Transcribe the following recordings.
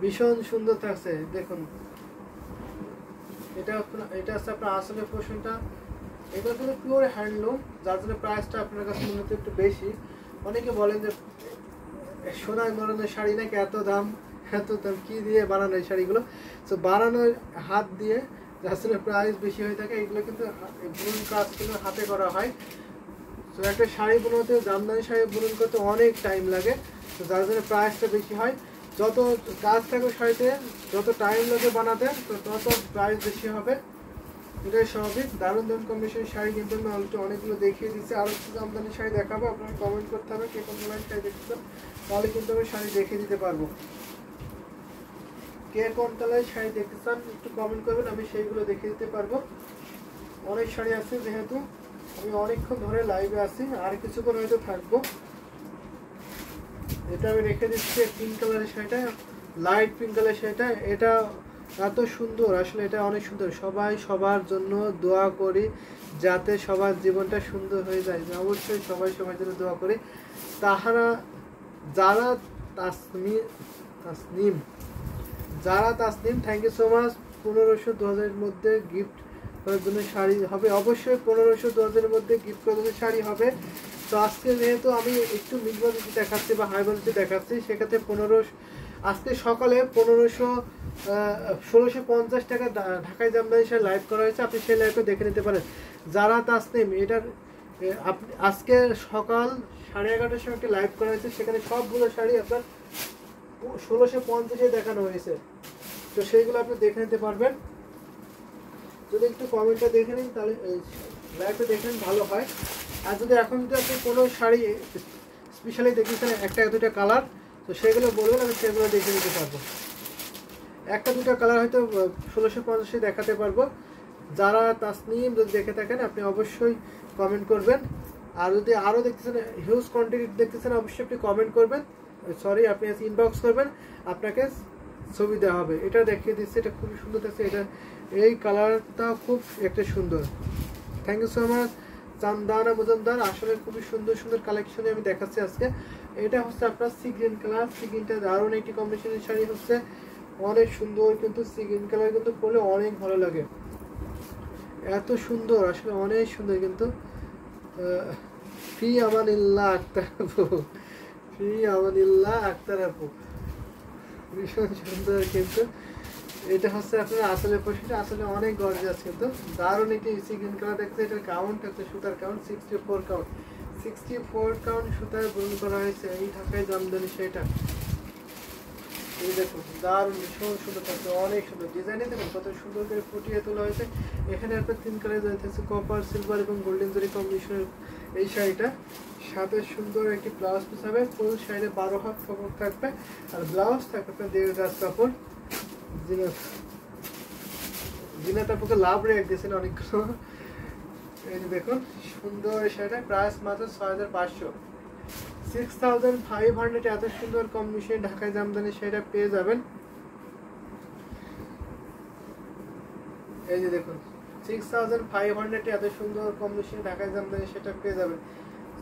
ভীষণ সুন্দর থাকছে দেখুন। এটা হচ্ছে আপনার আসলে পোর্শনটা, এটা কিন্তু পিওর হ্যান্ডলুম, যার জন্য প্রাইসটা আপনার কাছে মূলত একটু বেশি। অনেকে বলেন যে সোনায় মরানোর শাড়ি নাকি এত দাম কি দিয়ে বানানো এই শাড়িগুলো। তো বানানোর হাত দিয়ে যার জন্য প্রাইস বেশি হয়ে থাকে। এগুলো কিন্তু বুনন কাজ কিন্তু হাতে করা হয়। তো একটা শাড়ি বুনতে, জামদানি শাড়ি বুনন করতে অনেক টাইম লাগে, তো যার জন্য প্রাইসটা বেশি হয়। যত কাজ থাকে শাড়িতে, যত টাইম লাগে বানাতে, তো তত প্রাইস বেশি হবে, এটাই স্বাভাবিক। দারুণ দারুণ কম্বিনেশনের শাড়ি কিন্তু আমি অলরেডি অনেকগুলো দেখিয়ে দিচ্ছি। আরও কিছু জামদানি শাড়ি দেখাবো, আপনারা কমেন্ট করতে হবে কে কোন কালারের শাড়ি দেখতে, তাহলে কিন্তু আমি শাড়ি দেখিয়ে দিতে পারবো। কে কোন কালারের শাড়ি দেখতে চান একটু কমেন্ট করবেন, আমি সেইগুলো দেখিয়ে দিতে পারবো। অনেক শাড়ি আছে, যেহেতু আমি অনেকক্ষণ ধরে লাইভে আছি, আর কিছুক্ষণ হয়তো থাকবো। এটা আমি রেখে দিচ্ছি পিঙ্ক কালারের শাড়িটা, লাইট পিঙ্ক কালারের শাড়িটা। এটা এত সুন্দর, আসলে এটা অনেক সুন্দর। সবাই সবার জন্য দোয়া করি যাতে সবার জীবনটা সুন্দর হয়ে যায়, অবশ্যই সবাই সবার জন্য দোয়া করি। তাহারা যারা Tasnim thank you so much. 1500-2000 মধ্যে গিফট করার জন্য শাড়ি হবে, অবশ্যই 1500-2000 মধ্যে গিফট করার জন্য শাড়ি হবে। তো আজকে যেহেতু আমি একটু মিড বাজেটে দেখাচ্ছি বা হাই বাজেটে দেখাচ্ছি, সেক্ষেত্রে আজকে সকালে 1650 টাকা ঢাকায় জামদানি শাড়ি লাইভ করা হয়েছে, আপনি সেই লাইভে দেখে নিতে পারেন। যারা তাসনিম, এটার আজকে সকাল 11:30টার সময় একটি লাইভ করা হয়েছে, সেখানে সবগুলো শাড়ি আপনার 1650-এ দেখানো হয়েছে। তো সেইগুলো আপনি দেখে নিতে পারবেন। যদি একটু কমেন্টটা দেখে নিন, তাহলে লাইভটা দেখে নিন, ভালো হয়। আর যদি এখন যদি আপনি কোনো শাড়ি স্পেশালি দেখেছেন একটা দুটা কালার, তো সেগুলো বলবেন, আমি সেগুলো দেখে নিতে পারবো। একটা দুটো কালার হয়তো 1650-এ দেখাতে পারবো। যারা তাসনিম যদি দেখে থাকেন, আপনি অবশ্যই কমেন্ট করবেন। আর যদি আরও দেখতেছেন, হিউজ কোয়ান্টিটি দেখতেছেন, অবশ্যই আপনি কমেন্ট করবেন, আপনি ইনবক্স করবেন, আপনাকে ছবি দেওয়া হবে। এটা দেখিয়ে দিচ্ছি, এটা খুবই সুন্দর থাকছে। এটা এই কালারটা খুব একটা সুন্দর। Thank you so much Chandana Majumdar, আসলে খুবই সুন্দর সুন্দর কালেকশনে আমি দেখাচ্ছি আজকে। এটা হচ্ছে আপনার সি গ্রিন কালার, সি গ্রিনটা দারুণ একটি কম্বিনেশনের শাড়ি হচ্ছে, অনেক সুন্দর। কিন্তু সি গ্রিন কালার কিন্তু পরলে অনেক ভালো লাগে, এত সুন্দর, আসলে অনেক সুন্দর। কিন্তু ফি আমানিল্লাহ আক্তার আপু, ফি আমানিল্লাহ আক্তার আপু, ভীষণ সুন্দর। কিন্তু এটা হচ্ছে আপনার আসলে পোশাকটা আসলে অনেক গর্জিয়াস, কিন্তু দারুণ একটি সি গ্রিন কালার দেখতে। এটার কাউন্ট হচ্ছে, সুতার কাউন্ট 64 কাউন্ট, 64 কাউন্ট সুতায় বুনন করা হয়েছে এই ঢাকায় জামদানি শাড়িটা। এই দেখুন দারুণ, ভীষণ সুন্দর থাকছে, অনেক সুন্দর ডিজাইনে দেখুন কত সুন্দর করে ফুটিয়ে তোলা হয়েছে। এখানে আপনার 3 কালার থাকছে, কপার, সিলভার এবং গোল্ডেন জরি কম্বিনেশনের এই শাড়িটা। সাথে সুন্দর একটি ব্লাউজ পিস হবে, ফুল শাড়িতে 12 হাত কাপড় থাকবে, আর ব্লাউজ থাকবে আপনার 1.5 গজ কাপড়। জিনাত আপুকে লাভ রেখে দিয়েছেন অনেকগুলো। এই যে দেখুন সুন্দর এই শাড়িটা, প্রাইস মাত্র 6500, 6500 এত সুন্দর কম্বিনেশন ঢাকায় জামদানি শাড়িটা পেয়ে যাবেন। এই যে দেখুন 6500 এত সুন্দর কম্বিনেশন ঢাকায় জামদানি সেটা পেয়ে যাবেন।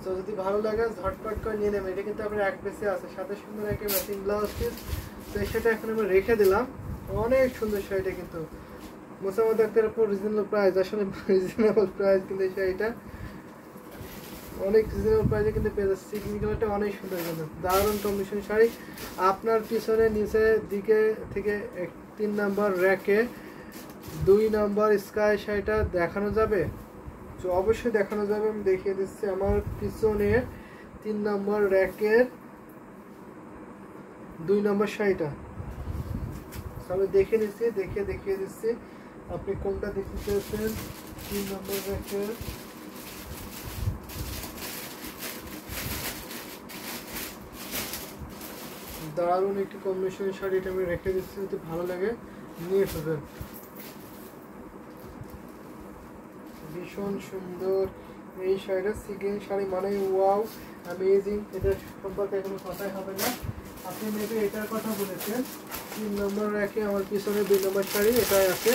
তো যদি ভালো লাগে ঝটপট করে নিয়ে নেবেন। এটা কিন্তু আপনার এক পিসে আছে, সাথে সুন্দর একটা ম্যাচিং ব্লাউজ পিস। তো সেটা এখন আমরা রেখে দিলাম, অনেক সুন্দর শাড়িটা। কিন্তু মোসাম্মদ আক্তার উপর রিজনেবল প্রাইস, আসলে রিজনেবল প্রাইস, কিন্তু এই শাড়িটা অনেক রিজনেবল প্রাইসে কিন্তু পেয়ে যাচ্ছে। সিগনি কালারটা অনেক সুন্দর, কিন্তু দারুণ কম্বিনেশন শাড়ি। আপনার পিছনে নিচের দিকে থেকে 3 নম্বর র্যাকে 2 নম্বর স্কাই শাড়িটা দেখানো যাবে, তো অবশ্যই দেখানো যাবে। আমি দেখিয়ে দিচ্ছি আমার পিছনে 3 নম্বর র্যাকের 2 নম্বর শাড়িটা। আমি দেখে নিচ্ছি, দেখিয়ে দিচ্ছি আপনি কোনটা দেখতে চেয়েছেন। 3 নম্বর র্যাকের দারুণ একটি কম্বিনেশনের শাড়ি, এটা আমি রেখে দিচ্ছি, যদি ভালো লাগে নিয়ে ফেলবেন। ভীষণ সুন্দর এই শাড়িটা, সিগ্রিন শাড়ি মানে ওয়াও অ্যামেজিং, এটা সম্পর্কে কোনো কথাই হবে না। আপনি মেবি এটার কথা বলেছেন। 3 নম্বর র্যাকে আমার পিছনে 2 নম্বর শাড়ি, এটাই আছে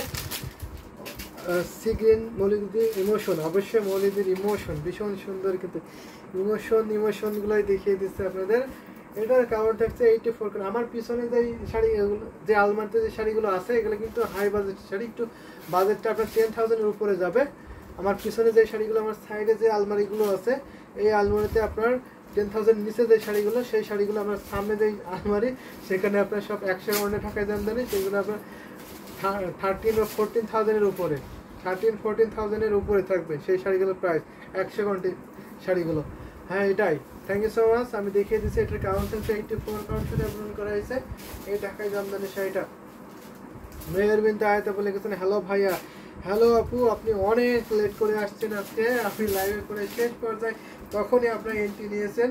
সিগ্রিন মৌলিদির ইমোশন, অবশ্যই মৌলিদির ইমোশন ভীষণ সুন্দর। কিন্তু ইমোশনগুলোই দেখিয়ে দিচ্ছে আপনাদের। এটার কাভার থাকছে 84 করে। আমার পিছনে যে শাড়ি এগুলো, যে আলমারিতে যে শাড়িগুলো আছে, এগুলো কিন্তু হাই বাজেট শাড়ি, একটু বাজেটটা আপনার 10,000-এর উপরে যাবে। আমার পিছনে যে শাড়িগুলো, আমার সাইডে যে আলমারিগুলো আছে, এই আলমারিতে আপনার 10,000 নিচে যে শাড়িগুলো, সেই শাড়িগুলো আমার সামনে যে আলমারি, সেখানে আপনার সব 100 অনেক টাকায় জামদানি, সেগুলো আপনার 13 বা 14,000-এর উপরে, 13-14,000-এর উপরে থাকবে সেই শাড়িগুলোর প্রাইস, 100 ঘন্টি শাড়িগুলো। হ্যাঁ এটাই, থ্যাংক ইউ সো মাচ। আমি দেখিয়ে দিচ্ছি, এটার কাউন্টেন্স 84 কাউন্টেন্সে পূরণ করা হয়েছে এই ঢাকায় জামদানি শাড়িটা। মেয়ের বিনতে আয়তা বলে গেছেন, হ্যালো ভাইয়া। হ্যালো আপু, আপনি অনেক লেট করে আসছেন আজকে, আপনি লাইভে করে শেষ পর্যায়ে তখনই আপনার এন্ট্রি নিয়েছেন।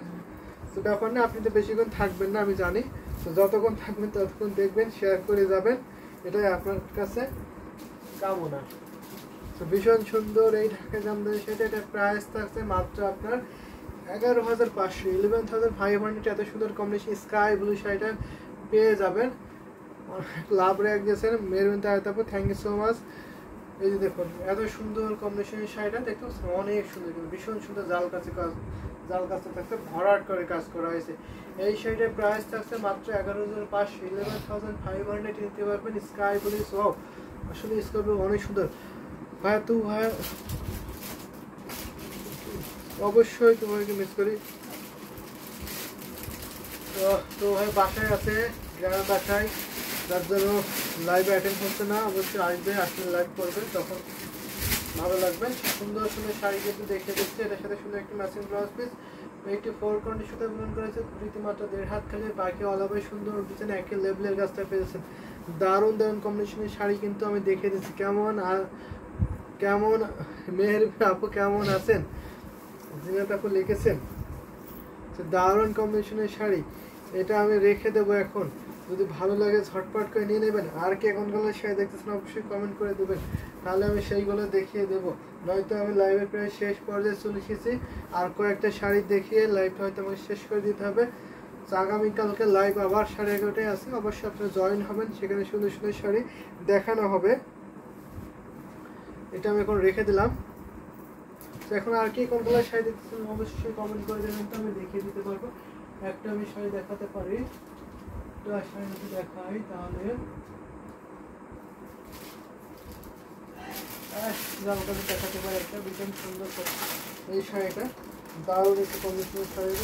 তো ব্যাপার না, আপনি তো বেশিক্ষণ থাকবেন না আমি জানি, তো যতক্ষণ থাকবেন ততক্ষণ দেখবেন, শেয়ার করে যাবেন, এটাই আপনার কাছে কামনা। তো ভীষণ সুন্দর এই ঢাকা জামদানি শাড়িটা, এটার প্রাইস থাকছে মাত্র আপনার 11,500, 11,500। এত সুন্দর কম্বিনেশন স্কাই ব্লু শাড়িটা পেয়ে যাবেন। লাভ রেক দিয়েছেন মেরুন তাহলে, থ্যাংক ইউ সো মাচ। এই যে দেখুন এত সুন্দর কম্বিনেশনের শাড়িটা দেখতে অনেক সুন্দর, ভীষণ সুন্দর জাল কাছে কাজ, জাল কাছে থাকছে ভরাট করে কাজ করা হয়েছে। এই শাড়িটার প্রাইস থাকছে মাত্র 11,500, 11,500 নিতে পারবেন। স্কাই ব্লু সব আসলে স্কাই ব্লু অনেক সুন্দর। ভাইয়া তো ভাইয়া অবশ্যই তোমাকে মিস করি। তো ভাই বাসায় আছে, গ্রামের বাসায়, যার জন্য লাইভ অ্যাটেন্ড হচ্ছে না, অবশ্যই আসবে, আসলে লাইভ করবে, তখন ভালো লাগবে। সুন্দর সুন্দর শাড়ি কিন্তু দেখে দিচ্ছে, এটার সাথে সুন্দর একটি ম্যাচিং ব্লাউজ পিস, 84 কোয়ান্টি সুতা পূরণ করেছে, খুঁটিতে মাত্র 1.5 হাত খালি, বাকি অলাভাবে সুন্দর উঠেছেন, একই লেভেলের গাছটা পেয়েছেন। দারুণ দারুণ কম্বিনেশনের শাড়ি কিন্তু আমি দেখে দিচ্ছি। কেমন কেমন মেহের আপু কেমন আছেন, জিনাত আপু লিখেছেন দারুণ কম্বিনেশনের শাড়ি, এটা আমি রেখে দেবো এখন, যদি ভালো লাগে ঝটপট করে নিয়ে নেবেন। আর কি এখন গুলো শাড়ি দেখতেছেন অবশ্যই কমেন্ট করে দেবেন, তাহলে আমি সেইগুলো দেখিয়ে দেবো। নয়তো আমি লাইভের প্রায় শেষ পর্যায়ে চলে এসেছি, আর কয়েকটা শাড়ি দেখিয়ে লাইভটা হয়তো আমাকে শেষ করে দিতে হবে। তো আগামীকালকে লাইভ আবার 11:30টায় আছে, অবশ্যই আপনারা জয়েন হবেন, সেখানে সুন্দর সুন্দর শাড়ি দেখানো হবে। এটা আমি এখন রেখে দিলাম। তো এখন আর কি কোনগুলো শাড়ি দেখতেছেন অবশ্যই কমেন্ট করে দেবেন, তো আমি দেখিয়ে দিতে পারবো। একটা আমি শাড়ি দেখাতে পারি, তো শাড়ি যদি দেখাই তাহলে দেখাতে পারি একটা ভীষণ সুন্দর এই শাড়িটা, দারুণ একটু কম্বিনেশনের শাড়ি।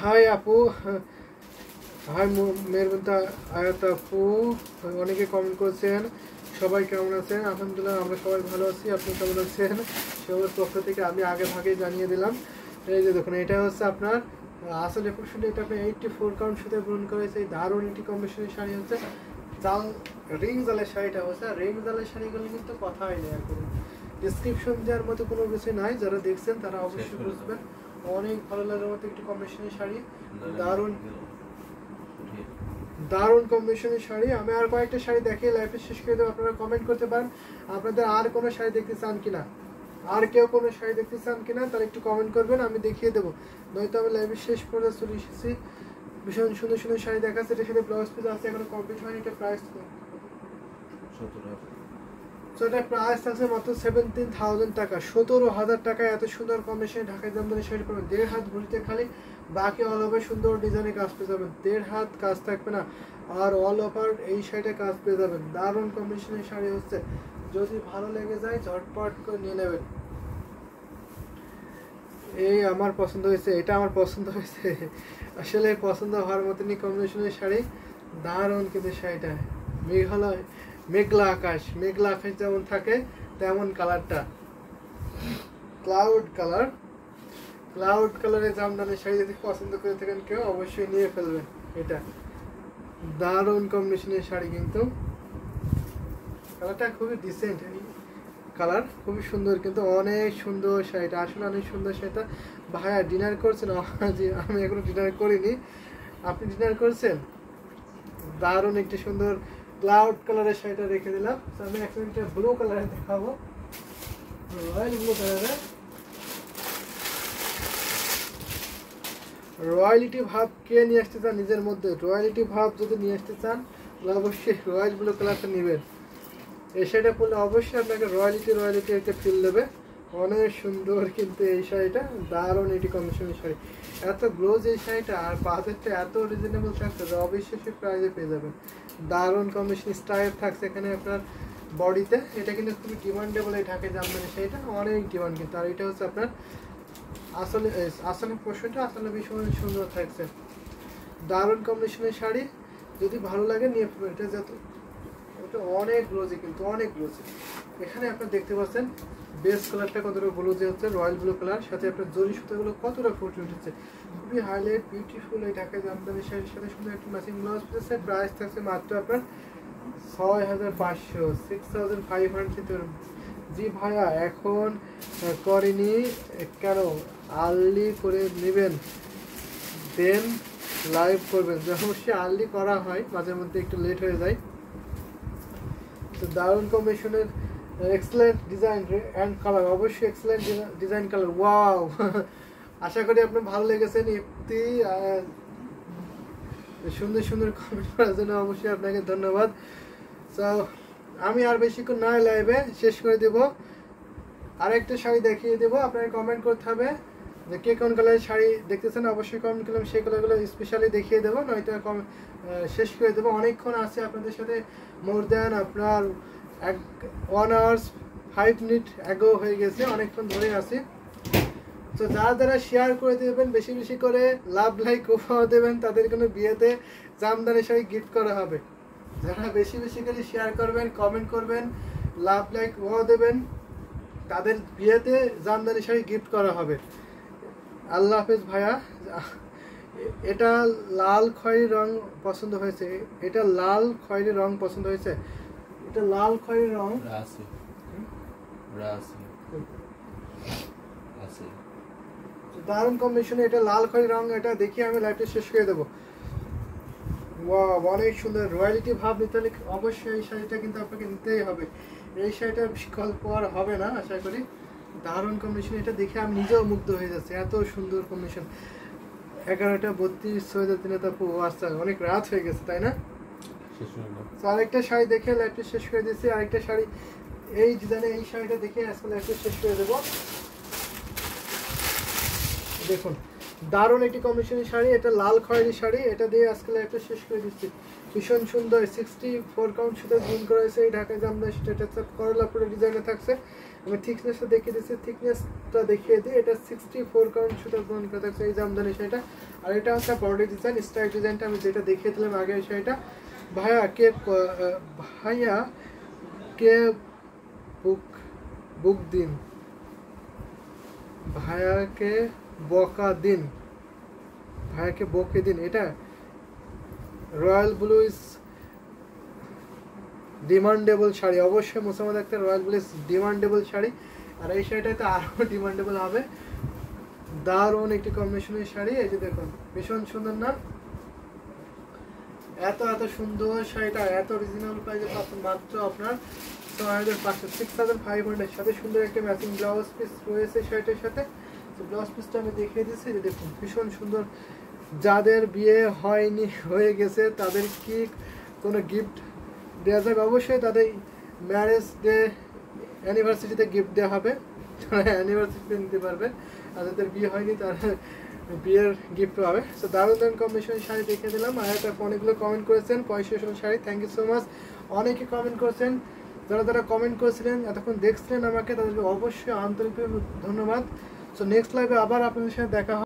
হাই আপু, হাই মেরবন্তা আয়াত আপু, অনেকে কমেন্ট করেছেন, সবাই কেমন আছেন? আলহামদুলিল্লাহ আমরা সবাই ভালো আছি, আপনি কেমন আছেন? সবার পক্ষ থেকে আমি আগে ভাগেই জানিয়ে দিলাম। এই যে দেখুন এটা হচ্ছে আপনার আসলে প্রশ্ন, এটা আপনি 84 কাউন্ট সুতে পূরণ করেছে, এই দারুণ একটি কম্বিনেশনের শাড়ি হচ্ছে জাল রিং জালের শাড়িটা হচ্ছে। রিং জালের শাড়িগুলো কিন্তু কথাই নেই, এখন ডিসক্রিপশন দেওয়ার মতো কোনো কিছু নাই, যারা দেখছেন তারা অবশ্যই বুঝবেন। অনেক ভালো লাগার মতো একটি কম্বিনেশনের শাড়ি, দারুণ দারুণ কম্বিনেশনের শাড়ি। আমি আর কয়েকটা শাড়ি দেখিয়ে লাইফে শেষ করে দেবো, আপনারা কমেন্ট করতে পারেন আপনাদের আর কোনো শাড়ি দেখতে চান কিনা, আর কেউ কোনো শাড়ি দেখতে চান কিনা, তারা একটু কমেন্ট করবেন, আমি দেখিয়ে দেবো। নয়তো আমি লাইভে শেষ পর্যন্ত চলে এসেছি। ভীষণ সুন্দর সুন্দর শাড়ি দেখাচ্ছে, এটার সাথে ব্লাউজ পিস আছে, এখনো কমপ্লিট হয়নি। এটা প্রাইস তো এটা প্রাইস আছে মাত্র 17,000 টাকা, 17,000 টাকায় এত সুন্দর কম্বিনেশনে ঢাকায় জামদানি শাড়ি পাবেন। 1.5 হাত ভরিতে খালি, বাকি অল ওভার সুন্দর ডিজাইনে কাজ পেয়ে যাবেন। 1.5 হাত কাজ থাকবে না, আর অল ওভার এই শাড়িটা কাজ পেয়ে যাবেন। দারুণ কম্বিনেশনের শাড়ি হচ্ছে, যদি ভালো লেগে যায় ঝটপট করে নিয়ে নেবেন। এই আমার পছন্দ হয়েছে, এটা আমার পছন্দ হয়েছে, আসলে পছন্দ হওয়ার মতনই কম্বিনেশনের শাড়ি, দারুণ কিন্তু শাড়িটা। মেঘালয় মেঘলা আকাশ, মেঘলা আকাশ যেমন থাকে তেমন কালারটা, ক্লাউড কালার, ক্লাউড কালারের জামদানি শাড়ি যদি পছন্দ করে থাকেন কেউ অবশ্যই নিয়ে ফেলবেন। এটা দারুণ কম্বিনেশনের শাড়ি, কিন্তু কালারটা খুবই ডিসেন্ট কালার, খুবই সুন্দর, কিন্তু অনেক সুন্দর শাড়িটা, আসলে অনেক সুন্দর শাড়িটা। ভাইয়া ডিনার করছেন? আমি এখনো ডিনার করিনি, আপনি ডিনার করছেন? দারুণ একটি সুন্দর ক্লাউড কালারের শাড়িটা রেখে দিলাম। আমি এখন একটা ব্লু কালারে দেখাবো, রয়্যাল ব্লু কালারে, রয়্যালিটি ভাব কে নিয়ে আসতে চান নিজের মধ্যে, রয়্যালিটি ভাব যদি নিয়ে আসতে চান তাহলে অবশ্যই রয়্যাল ব্লু কালারটা নেবেন। এই শাড়িটা পরলে অবশ্যই আপনাকে রয়্যালিটি একটা ফিল দেবে। অনেক সুন্দর কিন্তু এই শাড়িটা, দারুণ এটি কম্বিনেশনের শাড়ি, এত গ্লোজ এই শাড়িটা, আর বাজেটটা এত রিজনেবল থাকছে যে অবিশ্বাস্য প্রাইসে পেয়ে যাবেন। দারুণ কম্বিনেশন স্টাইল থাকছে এখানে আপনার বডিতে। এটা কিন্তু খুবই ডিমান্ডেবল এই ঢাকায় জামদানি শাড়িটা, অনেক ডিমান্ড কিন্তু। আর এটা হচ্ছে আপনার আসলে পোর্শনটা আসলে ভীষণ সুন্দর থাকছে, দারুণ কম্বিনেশনের শাড়ি। যদি ভালো লাগে নিয়ে এটা যত ওটা অনেক গ্লোজি কিন্তু অনেক গ্লোজি। এখানে আপনার দেখতে পাচ্ছেন বেস কালারটা কতটা গ্লোজি হচ্ছে, রয়্যাল ব্লু কালার, সাথে আপনার জরি সুতাগুলো কতটা ফুটে উঠেছে, খুবই হাইলাইট বিউটিফুল এই ঢাকায় জামদানি শাড়ির সাথে সুন্দর একটা ম্যাচিং ব্লাউজ পেয়েছে। প্রাইস থাকছে মাত্র আপনার 6500, 6500। জি ভাইয়া এখন করেনি কেন, আর্লি করে নেবেন দেন লাইভ করবেন। অবশ্যই আর্লি করা হয়, মাঝে মধ্যে একটু লেট হয়ে যায়। তো দারুণ কম্বিনেশনের এক্সেলেন্ট ডিজাইন অ্যান্ড কালার, অবশ্যই এক্সেলেন্ট ডিজাইন কালার, ওয়াও। আশা করি আপনার ভালো লেগেছে। ইপ্তি সুন্দর সুন্দর কমেন্ট করার জন্য অবশ্যই আপনাকে ধন্যবাদ। তো আমি আর বেশিক্ষণ নয় লাইভে শেষ করে দেব, আরেকটা শাড়ি দেখিয়ে দেবো। আপনাকে কমেন্ট করতে হবে যে কে কোন কালারের শাড়ি দেখতেছেন, অবশ্যই কমেন্ট করলাম, সেই কালারগুলো স্পেশালি দেখিয়ে দেবো, নয়তো শেষ করে দেবো। অনেকক্ষণ আছে আপনাদের সাথে, মোর দ্যান আপনার 1 hours 5 minutes অ্যাগো হয়ে গেছে, অনেকক্ষণ ধরে আছি। তো যারা শেয়ার করে দেবেন, বেশি বেশি করে লাভ লাইক উপহার দেবেন, তাদের কোনো বিয়েতে জামদানি শাড়ি গিফট করা হবে। যারা বেশি বেশি করে শেয়ার করবেন, কমেন্ট করবেন, লাভ লাইক উপহার দেবেন, তাদের বিয়েতে জামদানি শাড়ি গিফট করা হবে। আল্লাহ হাফেজ ভাইয়া। এটা লাল খয়েরি রং পছন্দ হয়েছে, এটা লাল খয়েরি রং পছন্দ হয়েছে, এটা লাল খয়েরি রং দারুণ কম্বিনেশনে, এটা লাল খয়েরি রং। এটা দেখি আমি লাইভটা শেষ করে দেবো। ওয়াও, অনেক সুন্দর রয়্যালিটি ভাব নিতে হলে অবশ্যই এই শাড়িটা কিন্তু আপনাকে নিতেই হবে। এই শাড়িটার বিকল্প আর হবে না আশা করি। দারুণ কম্বিনেশন, এটা দেখে আমি নিজেও মুগ্ধ হয়ে যাচ্ছি, এত সুন্দর কম্বিনেশন। 11টা 32 6 তারপর আচ্ছা অনেক রাত হয়ে গেছে তাই না? আরেকটা শাড়ি দেখে লাইভটা শেষ করে দিচ্ছি। আরেকটা শাড়ি এই ডিজাইনে, এই শাড়িটা দেখে আজকে লাইভটা শেষ করে দেবো। দেখুন দারুণ একটি কম্বিনেশনের শাড়ি, এটা লাল খয়েরি শাড়ি, এটা দিয়ে আজকে লাইভটা শেষ করে দিচ্ছি। ভীষণ সুন্দর 64 কাউন্ট সুতো গুণ করা হয়েছে এই ঢাকায় জামদানি শাড়িটা, করলা পুরো ডিজাইনে থাকছে। আমি থিকনেসটা দেখিয়ে দিচ্ছি, থিকনেসটা দেখিয়ে দিই। এটা 64 কাউন্ট সুতো গুণ করা থাকছে এই জামদানি শাড়িটা। আর এটা হচ্ছে বডি ডিজাইন, স্ট্রাইক ডিজাইনটা আমি যেটা দেখিয়ে দিলাম আগে এই শাড়িটা। ভাইয়া কে বুক দিন, ভাইয়াকে বকা দিন, ভাইয়াকে বকে দিন। এটা royal blue is demandable sari, অবশ্যই Mosammat Akhtar, royal blue is demandable sari. আর এই শাড়িটাতে আরও ডিমান্ডেবল হবে, দারুণ একটি কম্বিনেশনের শাড়ি। এই যে দেখুন ভীষণ সুন্দর না, এত সুন্দর শাড়িটা এত রিজনেবল প্রাইসে পাচ্ছেন মাত্র আপনার 6500 সাথে সুন্দর একটা ম্যাচিং ব্লাউজ পিস রয়েছে শাড়িটার সাথে। তো ব্লাউজ পিসটা আমি দেখিয়ে দিচ্ছি, যে দেখুন ভীষণ সুন্দর। যাদের বিয়ে হয়নি হয়ে গেছে তাদের কি কোনো গিফট দেওয়া যাবে? অবশ্যই তাদের ম্যারেজ ডে অ্যানিভার্সারিতে গিফট দেওয়া হবে, তারা অ্যানিভার্সারিতে নিতে পারবে। আর যাদের বিয়ে হয়নি তারা বিয়ের গিফট পাবে। তো দারুণ কম্বিনেশন শাড়ি দেখিয়ে দিলাম। আর একটা অনেকগুলো কমেন্ট করেছেন 6500 sari, thank you so much. অনেকে কমেন্ট করেছেন, যারা কমেন্ট করেছিলেন এতক্ষণ দেখছিলেন আমাকে, তাদেরকে অবশ্যই আন্তরিকভাবে ধন্যবাদ। সো নেক্সট লাইভে আবার আপনাদের সাথে দেখা হবে।